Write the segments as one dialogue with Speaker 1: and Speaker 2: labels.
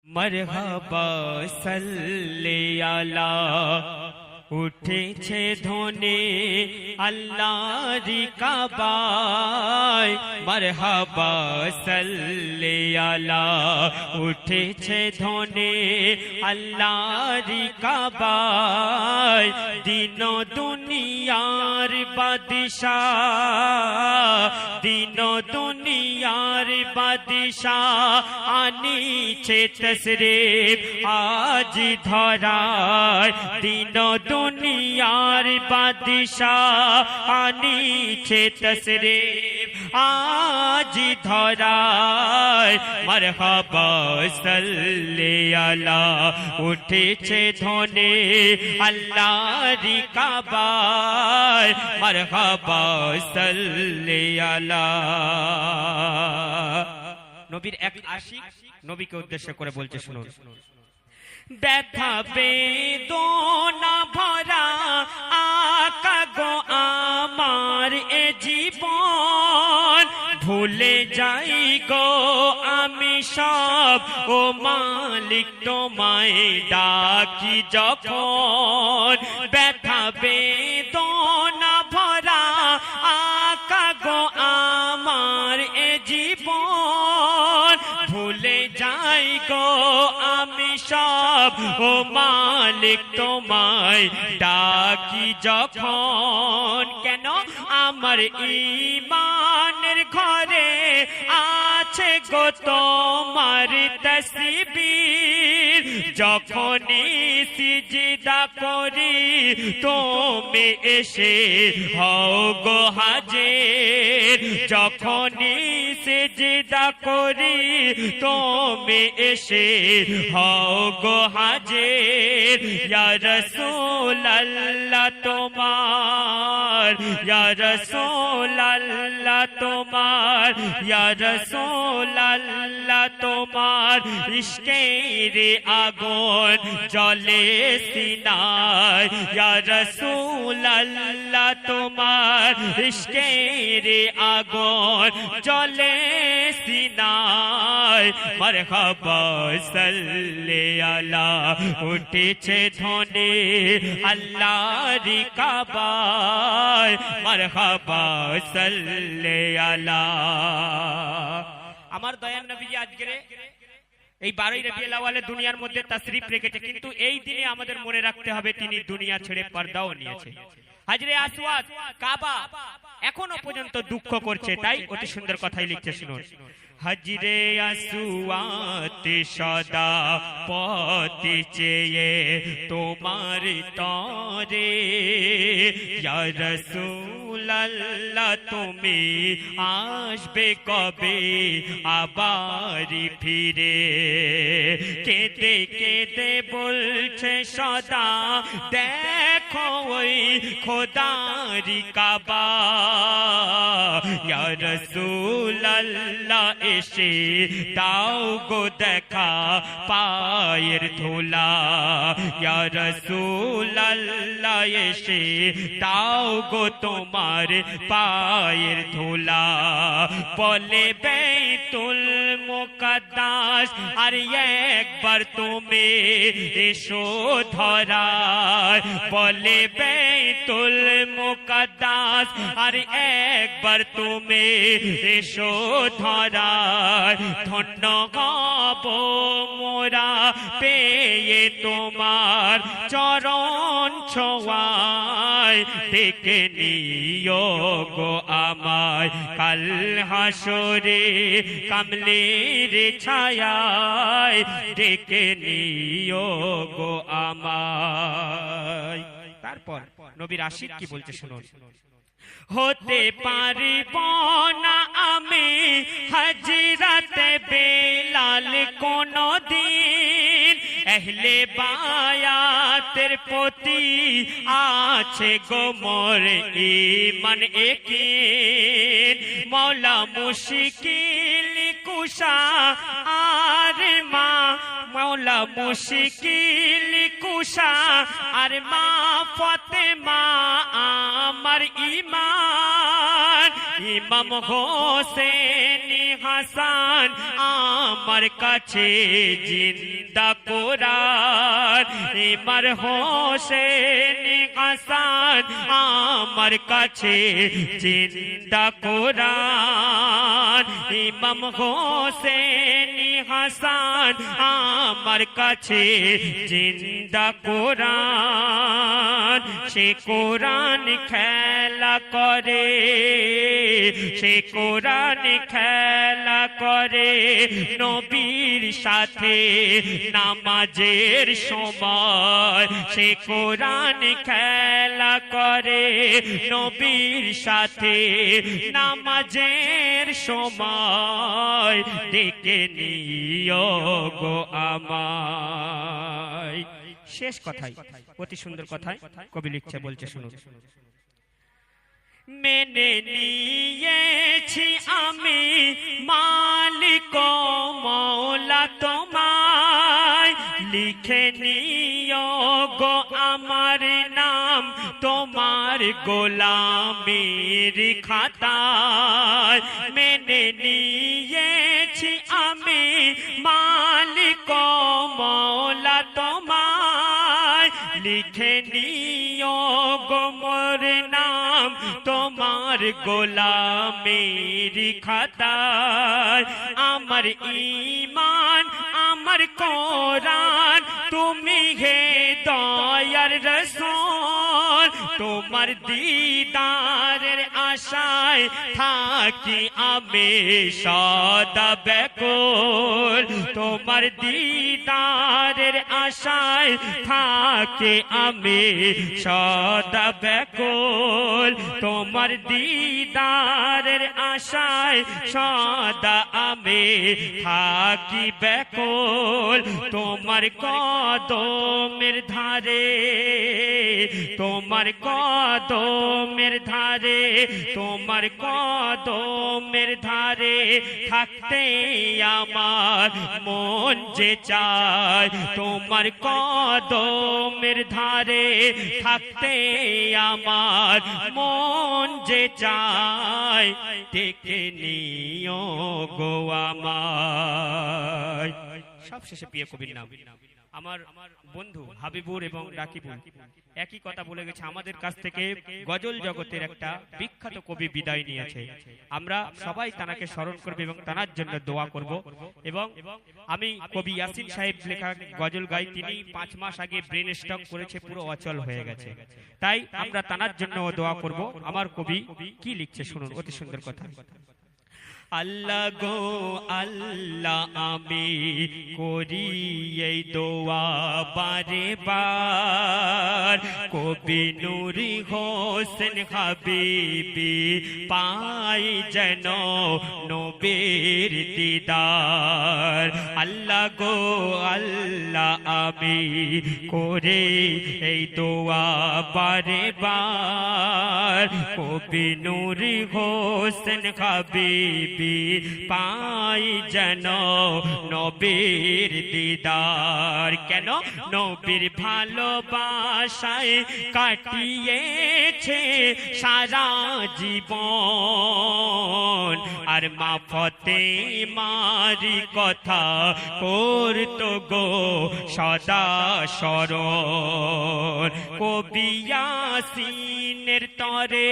Speaker 1: मरहबा सल्ले आला उठेছে ধ্বনি আল্লাহর কাবায় মারহাবা সাল্লে আলা উঠেছে ধ্বনি আল্লাহর কাবায় দিন দুনিয়ার বাদশাহ দিন দুনিয়ার বাদশাহ আনিছে তশরিফ আজ ধরায় দিন दुनियार बादशाह आनीছে तशरीफ आज धराয় मरहबा सल्ले आला उठेছে ধ্বনি আল্লাহর কাবায় मरहबा सल्ले आला। নবীর এক আশিক নবীকে উদ্দেশ্য করে বলছে, শুনুন। ব্যথা বেদনা ভরা আকা গো আমার এ জীবন ভুলে যাই গো আমি সব ও মালিক তোমায় ডাকি যখন ব্যথা বেদনা ভরা আকা গো আমার এ জীবন ভুলে যাই গো আমি সব ও মালিক তোমায় ডাকি যখন কেন আমার ঈমানের ঘরে আছে গো তোমার তসবির যখনই সিজদা করি তুমি এসে হও গো হাজির যখনই সিজদা করি তুমি এসে হও গো হাজির ইয়া রাসূলুল্লাহ তোমার ইয়া রাসূলুল্লাহ তোমার ইয়া রাসূলুল্লাহ তোমার ইশকের আগুন জ্বলে সিনায় ইয়া রাসূলুল্লাহ তোমার ইশকের আগুন জ্বলে সিনায় মারহাবা সাল্লে আলা উঠেছে ধ্বনি আল্লাহর কাবায় মারহাবা সাল্লে আলা। আমার দয়ার নবীজি আজকে এই 12 রবিউল আউয়ালে দুনিয়ার মধ্যে তাশরীফ রেখেছে, কিন্তু এই দিনে আমাদের মনে রাখতে হবে তিনি দুনিয়া ছেড়ে পর্দাও নিয়েছে। হাজরে আসওয়াদ কাবা এখনো পর্যন্ত দুঃখ করছে, তাই অতি সুন্দর কথাই লিখছে, শুনুন। হজরে আসওয়াত সদা পথ চেয়ে তোমার তরে ইয়া রাসূলুল্লাহ তুমি আসবে কবে আবার ফিরে কেঁদে কেঁদে বলছে সদা দেখো ওই খোদার কাবা ইয়া রাসূলুল্লাহ এসে দাও গো দেখা পায়ের ধুলা ইয়া রাসূলুল্লাহ এসে দাও গো তোমার পায়ের ধুলা বলে বাইতুল মুকাদ্দাস আর একবার তুমি এসো ধরায় বলে বাইতুল মুকাদ্দাস আর একবার তুমি এসো ধরায় ধন্য হব মোরা পেয়ে তোমার চরণ ছোঁয়ায় ডেকে নিও গো আমায় কাল হাসরে কামলের ছায়ায় ডেকে নিও গো আমায়। তারপর নবীর আশিক কি বলছে, শুনুন। হতে পারিব না আমি হযরতে বেলাল কোনদিন আহলে বায়াতের প্রতি আছে গো মোর ঈমান ইয়াকিন মওলা মুশকিল কুশা আর মা মওলা মুশকিল কুশা আর মা ফাতেমা আমার ঈমান ইমাম হোসেন হাসান আমার কাছে জিন্দা কোরআন ইমাম হোসেন হাসান আমার কাছে জিন্দা কোরআন ইমাম হোসেন হাসান আমার কাছে জিন্দা কোরআন সে কোরআন খেলা করে সে কোরআন খেলা করে নবীর সাথে নামাজের সময় সে কোরআন খেলা করে নবীর সাথে নামাজের সময় ডেকে নিও গো আমায় শেষ কথাই অতি সুন্দর কথায় কবি লিখছে বলছে শুনুন মেনে নিয়েছি আমি মালিক মওলা তোমায় লিখে নিও গো আমার নাম তোমার গোলামির খাতায় মেনে নিয়েছি আমি মালিক মওলা তোমায় লিখে নিও গো মোর নাম তোমার গোলামের খাতায় আমার ঈমান আমার কোরআন তুমি হে দয়ার রাসূল তোমার দিদারের আশায় থাকি আমি সদা ব্যাকুল তোমার দিদারের আশায় থাকি আমি সদা ব্যাকুল তোমার দিদারের আশায় সদা আমি থাকি ব্যাকুল তোমার কদমের ধারে তোমার কদমের ধারে তোমার কদমের ধারে থাকতে আমার মন যে চায় তোমার কদমের ধারে থাকতে আমার মন যে চায় ডেকে নিও গো আমায় সবশেষে প্রিয় কবির নাম আমার বন্ধু হাবিবুর এবং রাকিবুল একই কথা বলে গেছে আমাদের কাছ থেকে গজল জগতের একটা বিখ্যাত কবি বিদায় নিয়েছে আমরা সবাই তানাকে স্মরণ করব এবং তানার জন্য দোয়া করব এবং আমি কবি ইয়াসিন সাহেব লেখা গজল গাই তিনি 5 মাস আগে ব্রেন স্ট্রোক করেছে পুরো অচল হয়ে গেছে তাই আমরা তানার জন্য দোয়া করব আমার কবি কি লিখছে শুনুন অতি সুন্দর কথা আল্লাহ গো আল্লাহ আমি করি এই দোয়া বারে বার কবি নূরি হোসেন হাবিবি পাই যেন নবীর দিদার আল্লাহ গো আল্লাহ আমি করে এই দোয়া বারে বার কবি নূরি হোসেন হাবিবি পাই যেন নবীর দিদার কেন নবীর ভালোবাসায় কাটিয়েছে সারা জীবন আর মা ফাতেমারি কথা করতো গো সদা স্মরণ কবি ইয়াসিনের তরে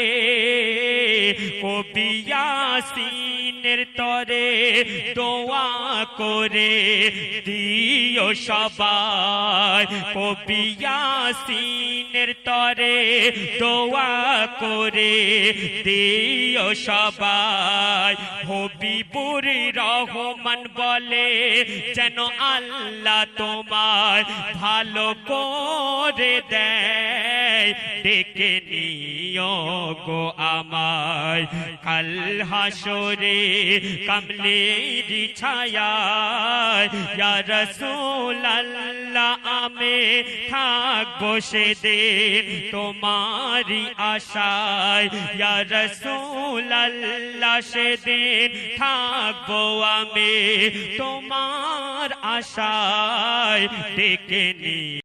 Speaker 1: কবি ইয়াসিনের তরে দোয়া করে দিও সবাই কবি ইয়াসিনের তরে দোয়া করে দিও সবাই হবিবুর রহমান বলে যেন আল্লাহ তোমার ভালো করে দেয় ডেকে নিও গো আমায় কাল হাসরে কমলের ছায়ায় ইয়া রাসূলুল্লাহ আমি থাকবো সেদিন তোমারি আশায় ইয়া রাসূলুল্লাহ সেদিন থাকবো আমি তোমার আশায় ডেকে নি